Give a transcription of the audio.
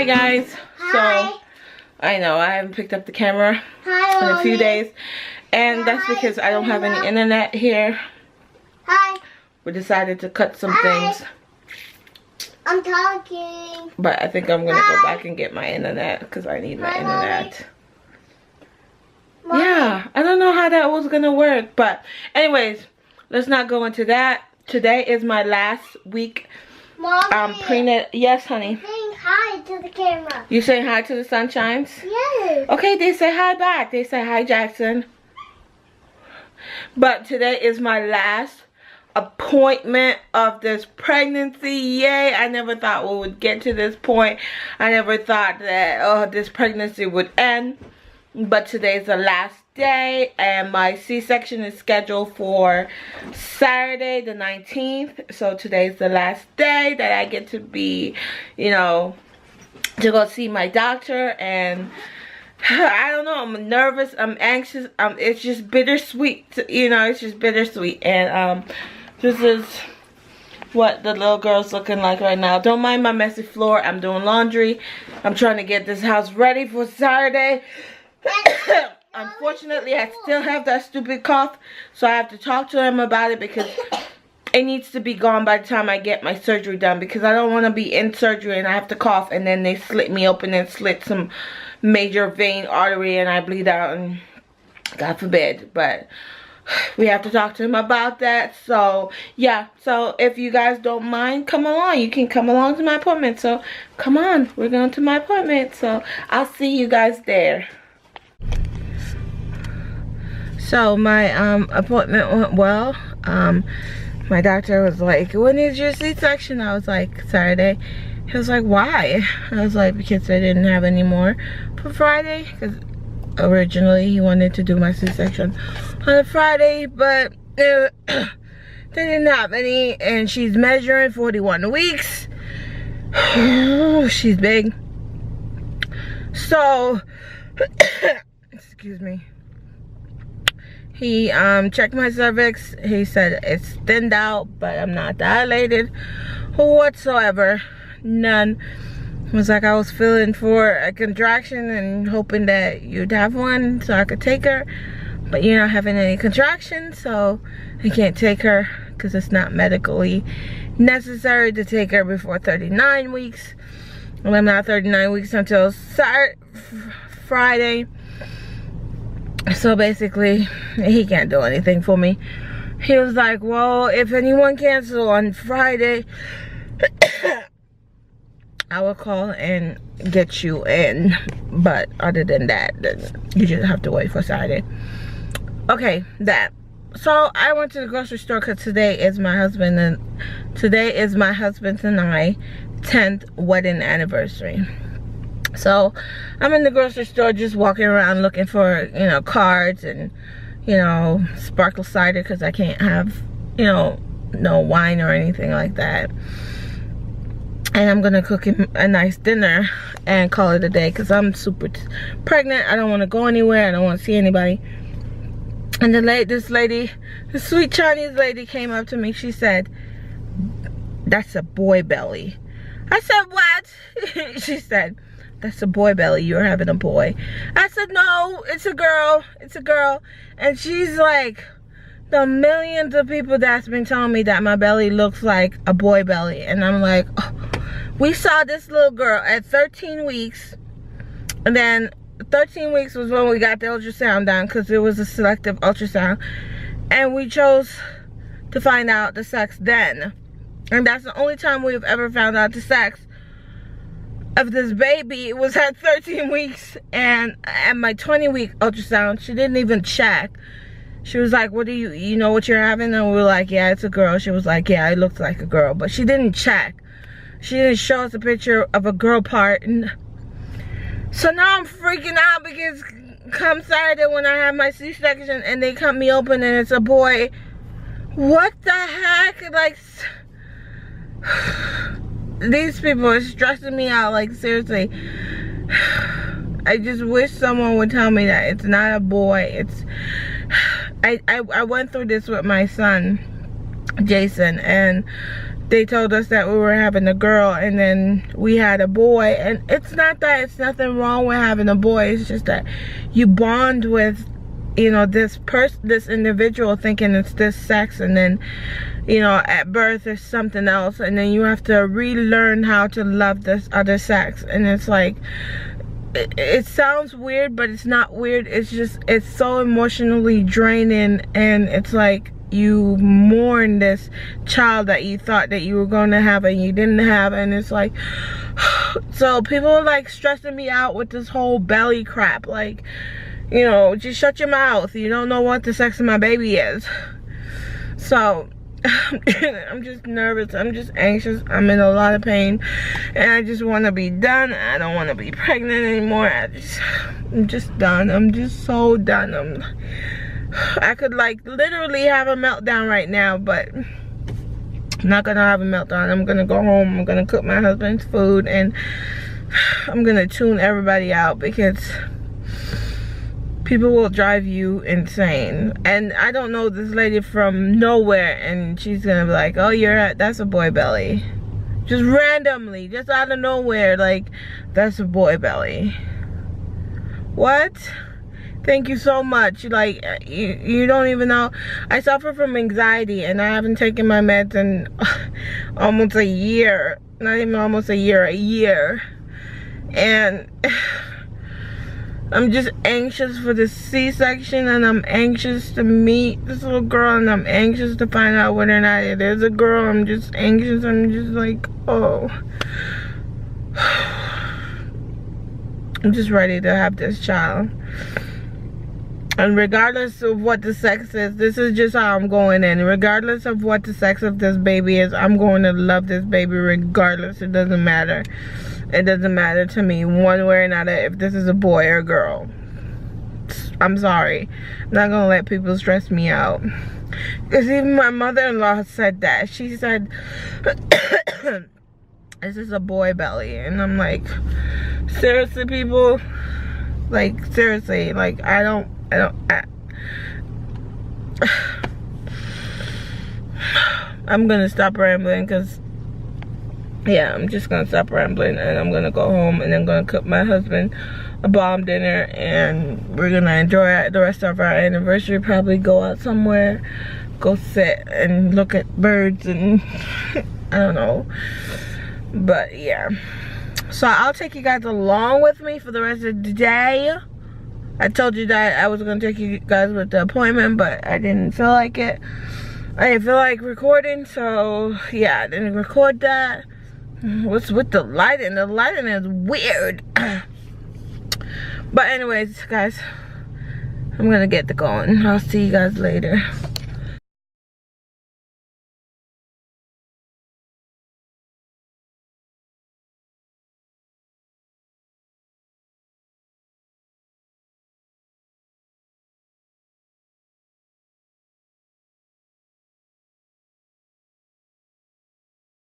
guys. Hi. So I know I haven't picked up the camera in a few days, and that's because I don't have any internet here. Hi. We decided to cut some things. I'm talking. But I think I'm gonna go back and get my internet because I need my internet. Mommy. Yeah, I don't know how that was gonna work, but anyways, let's not go into that. Today is my last week. Mommy. Prenatal. Yes, honey. Saying hi to the camera. You saying hi to the sunshines? Yes. Okay, they say hi back. They say hi, Jackson. But today is my last appointment of this pregnancy. Yay, I never thought we would get to this point. I never thought that this pregnancy would end. But today's the last day, and my C-section is scheduled for Saturday the 19th. So today's the last day that I get to be, you know, to go see my doctor. And I don't know, I'm nervous, I'm anxious, it's just bittersweet, you know, it's just bittersweet. And this is what the little girl's looking like right now. Don't mind my messy floor, I'm doing laundry. I'm trying to get this house ready for Saturday. Unfortunately, I still have that stupid cough, so I have to talk to him about it because it needs to be gone by the time I get my surgery done, because I don't want to be in surgery and I have to cough and then they slit me open and slit some major vein artery and I bleed out, and God forbid. But we have to talk to him about that. So yeah, so if you guys don't mind, come along. You can come along to my appointment. So come on, we're going to my appointment. So I'll see you guys there. So my appointment went well. My doctor was like, when is your C-section? I was like, Saturday. He was like, why? I was like, because I didn't have any more for Friday, because originally he wanted to do my C-section on a Friday, but they didn't have any. And she's measuring 41 weeks. She's big. So excuse me, he checked my cervix. He said it's thinned out, but I'm not dilated whatsoever. None. It was like I was feeling for a contraction and hoping that you'd have one so I could take her, but you're not having any contractions, so I can't take her because it's not medically necessary to take her before 39 weeks. Well, I'm not 39 weeks until Friday. So basically, he can't do anything for me. He was like, well, if anyone cancel on Friday, I will call and get you in. But other than that, then you just have to wait for Saturday. Okay, that. So I went to the grocery store because today is my husband's and I 10th wedding anniversary. So I'm in the grocery store just walking around looking for, you know, cards and, you know, sparkle cider because I can't have, you know, no wine or anything like that. And I'm gonna cook him a nice dinner and call it a day because I'm super pregnant. I don't want to go anywhere. I don't want to see anybody. And this sweet Chinese lady came up to me. She said, that's a boy belly. I said, what? She said, that's a boy belly, you're having a boy. I said, no, it's a girl, it's a girl. And she's like, the millions of people that's been telling me that my belly looks like a boy belly. And I'm like, oh. We saw this little girl at 13 weeks. And then 13 weeks was when we got the ultrasound done, because it was a selective ultrasound. And we chose to find out the sex then. And that's the only time we've ever found out the sex of this baby. It was at 13 weeks, and at my 20-week ultrasound, she didn't even check. She was like, what do you know what you're having? And we were like, yeah, it's a girl. She was like, yeah, it looks like a girl. But she didn't check. She didn't show us a picture of a girl part. And so now I'm freaking out because come Saturday when I have my C-section and they cut me open and it's a boy. What the heck? Like, these people are stressing me out, like, seriously. I just wish someone would tell me that it's not a boy. It's I went through this with my son Jason, and they told us that we were having a girl, and then we had a boy. And it's not that it's nothing wrong with having a boy, it's just that you bond with, you know, this individual thinking it's this sex, and then, you know, at birth it's something else, and then you have to relearn how to love this other sex. And it's like, it sounds weird, but it's not weird. It's just, it's so emotionally draining, and it's like you mourn this child that you thought that you were going to have and you didn't have. And it's like, so people are like stressing me out with this whole belly crap, like, you know, just shut your mouth, you don't know what the sex of my baby is. So I'm just nervous, I'm just anxious, I'm in a lot of pain, and I just want to be done. I don't want to be pregnant anymore. I'm just done. I'm just so done. I could like literally have a meltdown right now, but I'm not gonna have a meltdown. I'm gonna go home, I'm gonna cook my husband's food, and I'm gonna tune everybody out, because people will drive you insane. And I don't know this lady from nowhere, and she's gonna be like, oh, that's a boy belly. Just randomly, just out of nowhere, like, that's a boy belly. What? Thank you so much. Like, you don't even know. I suffer from anxiety, and I haven't taken my meds in almost a year. Not even almost a year. And I'm just anxious for the C-section, and I'm anxious to meet this little girl, and I'm anxious to find out whether or not it is a girl. I'm just anxious. I'm just like, oh. I'm just ready to have this child. And regardless of what the sex is, this is just how I'm going in. Regardless of what the sex of this baby is, I'm going to love this baby regardless. It doesn't matter. It doesn't matter to me one way or another if this is a boy or a girl. I'm sorry. I'm not going to let people stress me out. Because even my mother-in-law said that. She said, this is a boy belly. And I'm like, seriously, people? Like, seriously. Like, I'm gonna stop rambling, because yeah, I'm just gonna stop rambling, and I'm gonna go home, and I'm gonna cook my husband a bomb dinner, and we're gonna enjoy the rest of our anniversary. Probably go out somewhere, go sit and look at birds, and I don't know. But yeah, so I'll take you guys along with me for the rest of the day. I told you that I was gonna take you guys with the appointment, but I didn't feel like it. I didn't feel like recording, so yeah, I didn't record that. What's with the lighting? The lighting is weird. But anyways, guys, I'm gonna get to going. I'll see you guys later.